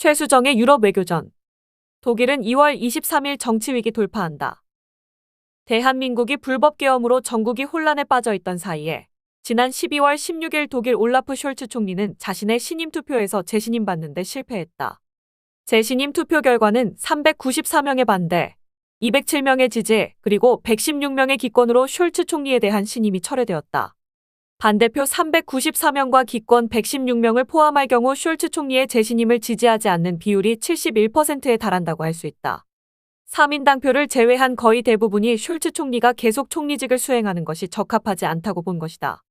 최수정의 유럽 외교전. 독일은 2월 23일 정치위기 돌파한다. 대한민국이 불법 계엄으로 전국이 혼란에 빠져 있던 사이에 지난 12월 16일 독일 올라프 숄츠 총리는 자신의 신임 투표에서 재신임 받는데 실패했다. 재신임 투표 결과는 394명의 반대, 207명의 지지, 그리고 116명의 기권으로 숄츠 총리에 대한 신임이 철회되었다. 반대표 394명과 기권 116명을 포함할 경우 숄츠 총리의 재신임을 지지하지 않는 비율이 71%에 달한다고 할 수 있다. 3인당 표를 제외한 거의 대부분이 숄츠 총리가 계속 총리직을 수행하는 것이 적합하지 않다고 본 것이다.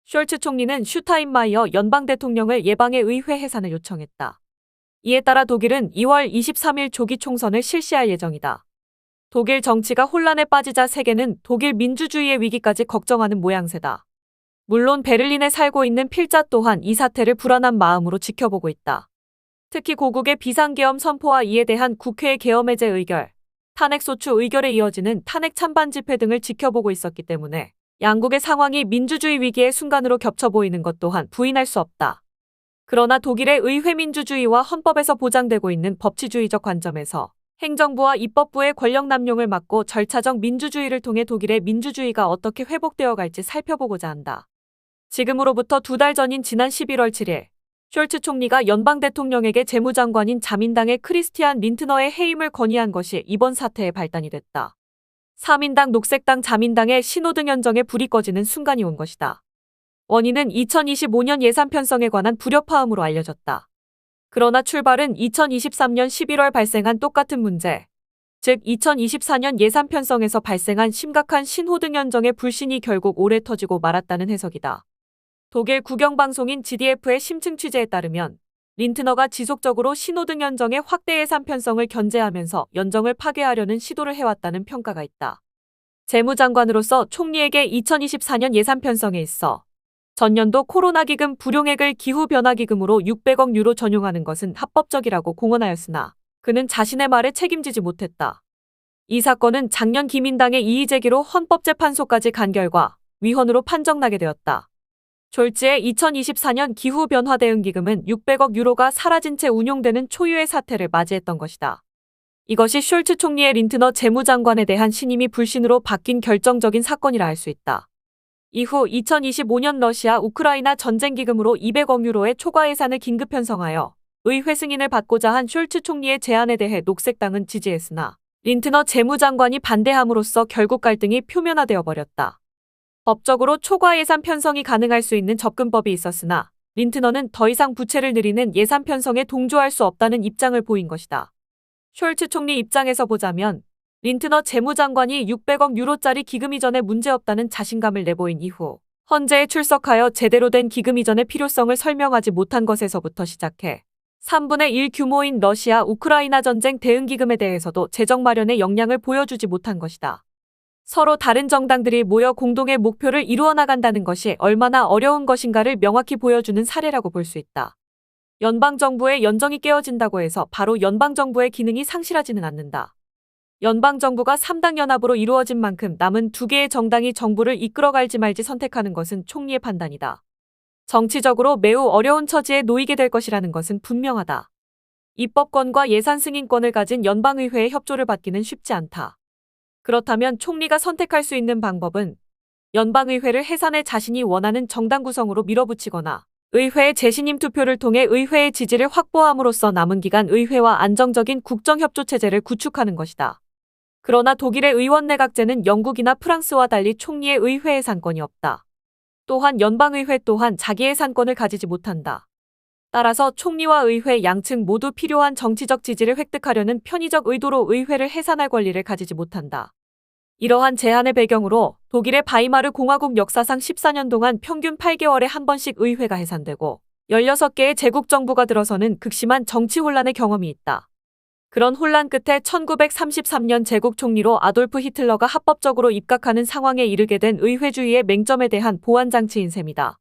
숄츠 총리는 슈타인마이어 연방 대통령을 예방의 의회 해산을 요청했다. 이에 따라 독일은 2월 23일 조기 총선을 실시할 예정이다. 독일 정치가 혼란에 빠지자 세계는 독일 민주주의의 위기까지 걱정하는 모양새다. 물론 베를린에 살고 있는 필자 또한 이 사태를 불안한 마음으로 지켜보고 있다. 특히 고국의 비상계엄 선포와 이에 대한 국회의 계엄 해제 의결, 탄핵소추 의결에 이어지는 탄핵 찬반 집회 등을 지켜보고 있었기 때문에 양국의 상황이 민주주의 위기의 순간으로 겹쳐 보이는 것 또한 부인할 수 없다. 그러나 독일의 의회 민주주의와 헌법에서 보장되고 있는 법치주의적 관점에서 행정부와 입법부의 권력 남용을 막고 절차적 민주주의를 통해 독일의 민주주의가 어떻게 회복되어 갈지 살펴보고자 한다. 지금으로부터 2달 전인 지난 11월 7일, 숄츠 총리가 연방 대통령에게 재무장관인 자민당의 크리스티안 린트너의 해임을 건의한 것이 이번 사태의 발단이 됐다. 3인당 녹색당 자민당의 신호등 연정에 불이 꺼지는 순간이 온 것이다. 원인은 2025년 예산 편성에 관한 불협화음으로 알려졌다. 그러나 출발은 2023년 11월 발생한 똑같은 문제, 즉 2024년 예산 편성에서 발생한 심각한 신호등 연정의 불신이 결국 오래 터지고 말았다는 해석이다. 독일 국영방송인 GDF의 심층 취재에 따르면 린트너가 지속적으로 신호등 연정의 확대 예산 편성을 견제하면서 연정을 파괴하려는 시도를 해왔다는 평가가 있다. 재무장관으로서 총리에게 2024년 예산 편성에 있어 전년도 코로나 기금 불용액을 기후변화 기금으로 600억 유로 전용하는 것은 합법적이라고 공언하였으나 그는 자신의 말에 책임지지 못했다. 이 사건은 작년 기민당의 이의 제기로 헌법재판소까지 간 결과 위헌으로 판정나게 되었다. 졸지에 2024년 기후변화 대응기금은 600억 유로가 사라진 채 운용되는 초유의 사태를 맞이했던 것이다. 이것이 숄츠 총리의 린트너 재무장관에 대한 신임이 불신으로 바뀐 결정적인 사건이라 할 수 있다. 이후 2025년 러시아 우크라이나 전쟁기금으로 200억 유로의 초과 예산을 긴급 편성하여 의회 승인을 받고자 한 숄츠 총리의 제안에 대해 녹색당은 지지했으나 린트너 재무장관이 반대함으로써 결국 갈등이 표면화되어 버렸다. 법적으로 초과 예산 편성이 가능할 수 있는 접근법이 있었으나 린트너는 더 이상 부채를 늘리는 예산 편성에 동조할 수 없다는 입장을 보인 것이다. 숄츠 총리 입장에서 보자면 린트너 재무장관이 600억 유로짜리 기금 이전에 문제없다는 자신감을 내보인 이후 헌재에 출석하여 제대로 된 기금 이전의 필요성을 설명하지 못한 것에서부터 시작해 3분의 1 규모인 러시아 우크라이나 전쟁 대응기금에 대해서도 재정 마련의 역량을 보여주지 못한 것이다. 서로 다른 정당들이 모여 공동의 목표를 이루어 나간다는 것이 얼마나 어려운 것인가를 명확히 보여주는 사례라고 볼 수 있다. 연방정부의 연정이 깨어진다고 해서 바로 연방정부의 기능이 상실하지는 않는다. 연방정부가 3당 연합으로 이루어진 만큼 남은 2개의 정당이 정부를 이끌어갈지 말지 선택하는 것은 총리의 판단이다. 정치적으로 매우 어려운 처지에 놓이게 될 것이라는 것은 분명하다. 입법권과 예산 승인권을 가진 연방의회의 협조를 받기는 쉽지 않다. 그렇다면 총리가 선택할 수 있는 방법은 연방의회를 해산해 자신이 원하는 정당 구성으로 밀어붙이거나 의회의 재신임 투표를 통해 의회의 지지를 확보함으로써 남은 기간 의회와 안정적인 국정협조체제를 구축하는 것이다. 그러나 독일의 의원 내각제는 영국이나 프랑스와 달리 총리의 의회 해산권이 없다. 또한 연방의회 또한 자기 해산권을 가지지 못한다. 따라서 총리와 의회 양측 모두 필요한 정치적 지지를 획득하려는 편의적 의도로 의회를 해산할 권리를 가지지 못한다. 이러한 제한의 배경으로 독일의 바이마르 공화국 역사상 14년 동안 평균 8개월에 한 번씩 의회가 해산되고 16개의 제국 정부가 들어서는 극심한 정치 혼란의 경험이 있다. 그런 혼란 끝에 1933년 제국 총리로 아돌프 히틀러가 합법적으로 입각하는 상황에 이르게 된 의회주의의 맹점에 대한 보완장치인 셈이다.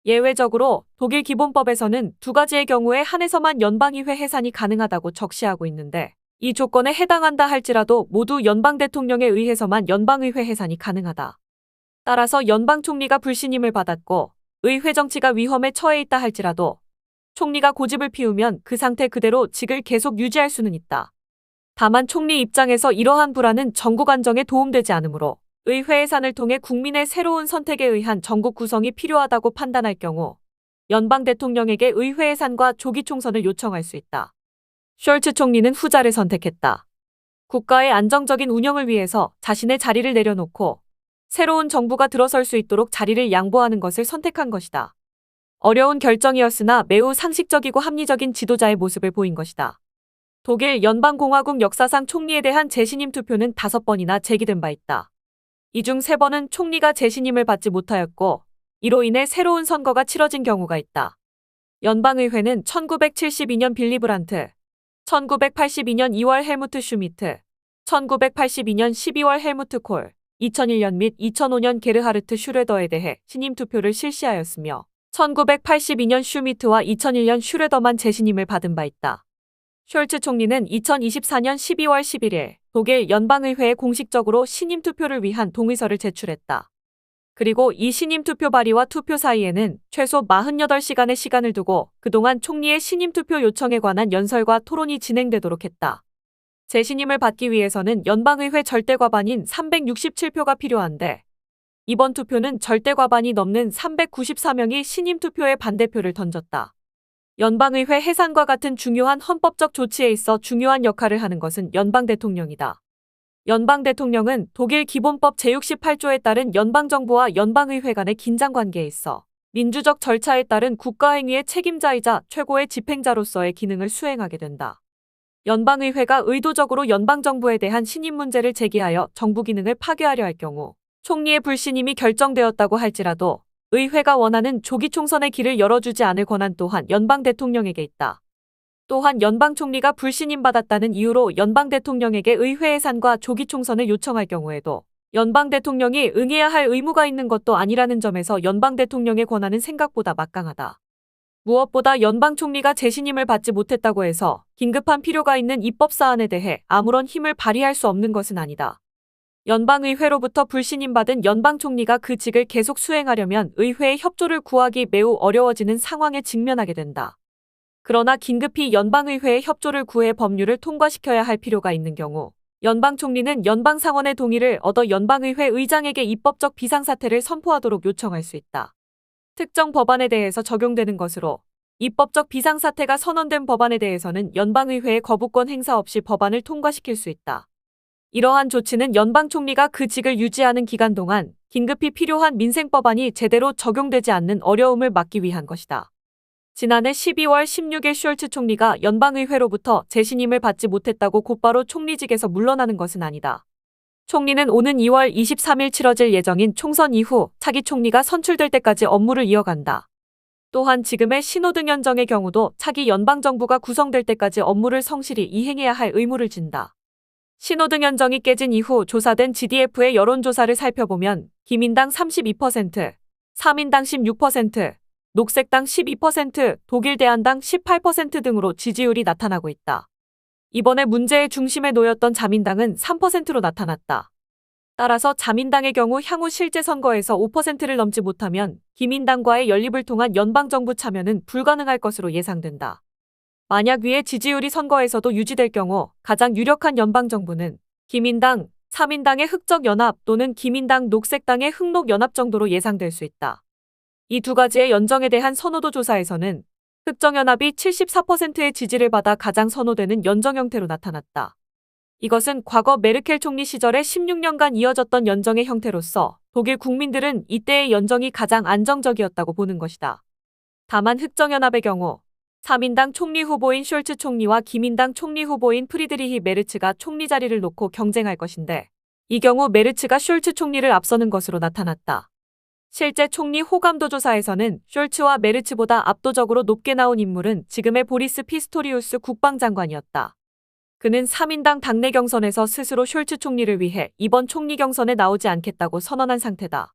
예외적으로 독일 기본법에서는 2가지의 경우에 한해서만 연방의회 해산이 가능하다고 적시하고 있는데 이 조건에 해당한다 할지라도 모두 연방 대통령에 의해서만 연방의회 해산이 가능하다. 따라서 연방 총리가 불신임을 받았고 의회 정치가 위험에 처해 있다 할지라도 총리가 고집을 피우면 그 상태 그대로 직을 계속 유지할 수는 있다. 다만 총리 입장에서 이러한 불안은 전국 안정에 도움되지 않으므로 의회 예산을 통해 국민의 새로운 선택에 의한 전국 구성이 필요하다고 판단할 경우 연방 대통령에게 의회 예산과 조기 총선을 요청할 수 있다. 숄츠 총리는 후자를 선택했다. 국가의 안정적인 운영을 위해서 자신의 자리를 내려놓고 새로운 정부가 들어설 수 있도록 자리를 양보하는 것을 선택한 것이다. 어려운 결정이었으나 매우 상식적이고 합리적인 지도자의 모습을 보인 것이다. 독일 연방공화국 역사상 총리에 대한 재신임 투표는 5번이나 제기된 바 있다. 이 중 3번은 총리가 재신임을 받지 못하였고 이로 인해 새로운 선거가 치러진 경우가 있다. 연방의회는 1972년 빌리 브란트, 1982년 2월 헬무트 슈미트, 1982년 12월 헬무트 콜, 2001년 및 2005년 게르하르트 슈레더에 대해 신임 투표를 실시하였으며 1982년 슈미트와 2001년 슈레더만 재신임을 받은 바 있다. 숄츠 총리는 2024년 12월 11일 독일 연방의회에 공식적으로 신임 투표를 위한 동의서를 제출했다. 그리고 이 신임 투표 발의와 투표 사이에는 최소 48시간의 시간을 두고 그동안 총리의 신임 투표 요청에 관한 연설과 토론이 진행되도록 했다. 재신임을 받기 위해서는 연방의회 절대 과반인 367표가 필요한데 이번 투표는 절대 과반이 넘는 394명이 신임 투표에 반대표를 던졌다. 연방의회 해산과 같은 중요한 헌법적 조치에 있어 중요한 역할을 하는 것은 연방 대통령이다. 연방 대통령은 독일 기본법 제68조에 따른 연방정부와 연방의회 간의 긴장관계에 있어 민주적 절차에 따른 국가행위의 책임자이자 최고의 집행자로서의 기능을 수행하게 된다. 연방의회가 의도적으로 연방정부에 대한 신임 문제를 제기하여 정부 기능을 파괴하려 할 경우 총리의 불신임이 결정되었다고 할지라도 의회가 원하는 조기 총선의 길을 열어주지 않을 권한 또한 연방 대통령에게 있다. 또한 연방 총리가 불신임받았다는 이유로 연방 대통령에게 의회 예산과 조기 총선을 요청할 경우에도 연방 대통령이 응해야 할 의무가 있는 것도 아니라는 점에서 연방 대통령의 권한은 생각보다 막강하다. 무엇보다 연방 총리가 재신임을 받지 못했다고 해서 긴급한 필요가 있는 입법 사안에 대해 아무런 힘을 발휘할 수 없는 것은 아니다. 연방의회로부터 불신임받은 연방 총리가 그 직을 계속 수행하려면 의회의 협조를 구하기 매우 어려워지는 상황에 직면하게 된다. 그러나 긴급히 연방의회의 협조를 구해 법률을 통과시켜야 할 필요가 있는 경우 연방 총리는 연방 상원의 동의를 얻어 연방의회 의장에게 입법적 비상사태를 선포하도록 요청할 수 있다. 특정 법안에 대해서 적용되는 것으로 입법적 비상사태가 선언된 법안에 대해서는 연방의회의 거부권 행사 없이 법안을 통과시킬 수 있다. 이러한 조치는 연방 총리가 그 직을 유지하는 기간 동안 긴급히 필요한 민생법안이 제대로 적용되지 않는 어려움을 막기 위한 것이다. 지난해 12월 16일 숄츠 총리가 연방의회로부터 재신임을 받지 못했다고 곧바로 총리직에서 물러나는 것은 아니다. 총리는 오는 2월 23일 치러질 예정인 총선 이후 차기 총리가 선출될 때까지 업무를 이어간다. 또한 지금의 신호등 연정의 경우도 차기 연방정부가 구성될 때까지 업무를 성실히 이행해야 할 의무를 진다. 신호등 연정이 깨진 이후 조사된 GDF의 여론조사를 살펴보면 기민당 32%, 사민당 16%, 녹색당 12%, 독일대한당 18% 등으로 지지율이 나타나고 있다. 이번에 문제의 중심에 놓였던 자민당은 3%로 나타났다. 따라서 자민당의 경우 향후 실제 선거에서 5%를 넘지 못하면 기민당과의 연립을 통한 연방정부 참여는 불가능할 것으로 예상된다. 만약 위의 지지율이 선거에서도 유지될 경우 가장 유력한 연방정부는 기민당, 사민당의 흑적연합 또는 기민당 녹색당의 흑록연합 정도로 예상될 수 있다. 이 두 가지의 연정에 대한 선호도 조사에서는 흑정연합이 74%의 지지를 받아 가장 선호되는 연정 형태로 나타났다. 이것은 과거 메르켈 총리 시절에 16년간 이어졌던 연정의 형태로서 독일 국민들은 이때의 연정이 가장 안정적이었다고 보는 것이다. 다만 흑정연합의 경우 사민당 총리 후보인 숄츠 총리와 기민당 총리 후보인 프리드리히 메르츠가 총리 자리를 놓고 경쟁할 것인데 이 경우 메르츠가 숄츠 총리를 앞서는 것으로 나타났다. 실제 총리 호감도 조사에서는 숄츠와 메르츠보다 압도적으로 높게 나온 인물은 지금의 보리스 피스토리우스 국방장관이었다. 그는 사민당 당내 경선에서 스스로 숄츠 총리를 위해 이번 총리 경선에 나오지 않겠다고 선언한 상태다.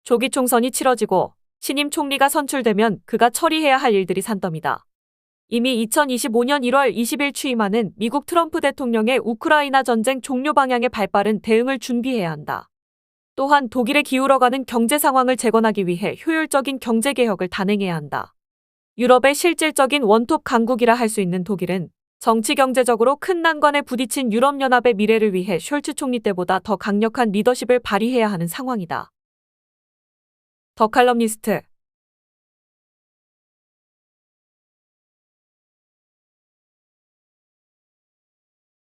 조기 총선이 치러지고 신임 총리가 선출되면 그가 처리해야 할 일들이 산더미다. 이미 2025년 1월 20일 취임하는 미국 트럼프 대통령의 우크라이나 전쟁 종료 방향에 발빠른 대응을 준비해야 한다. 또한 독일의 기울어가는 경제 상황을 재건하기 위해 효율적인 경제개혁을 단행해야 한다. 유럽의 실질적인 원톱 강국이라 할 수 있는 독일은 정치 경제적으로 큰 난관에 부딪힌 유럽연합의 미래를 위해 숄츠 총리 때보다 더 강력한 리더십을 발휘해야 하는 상황이다. 더 칼럼니스트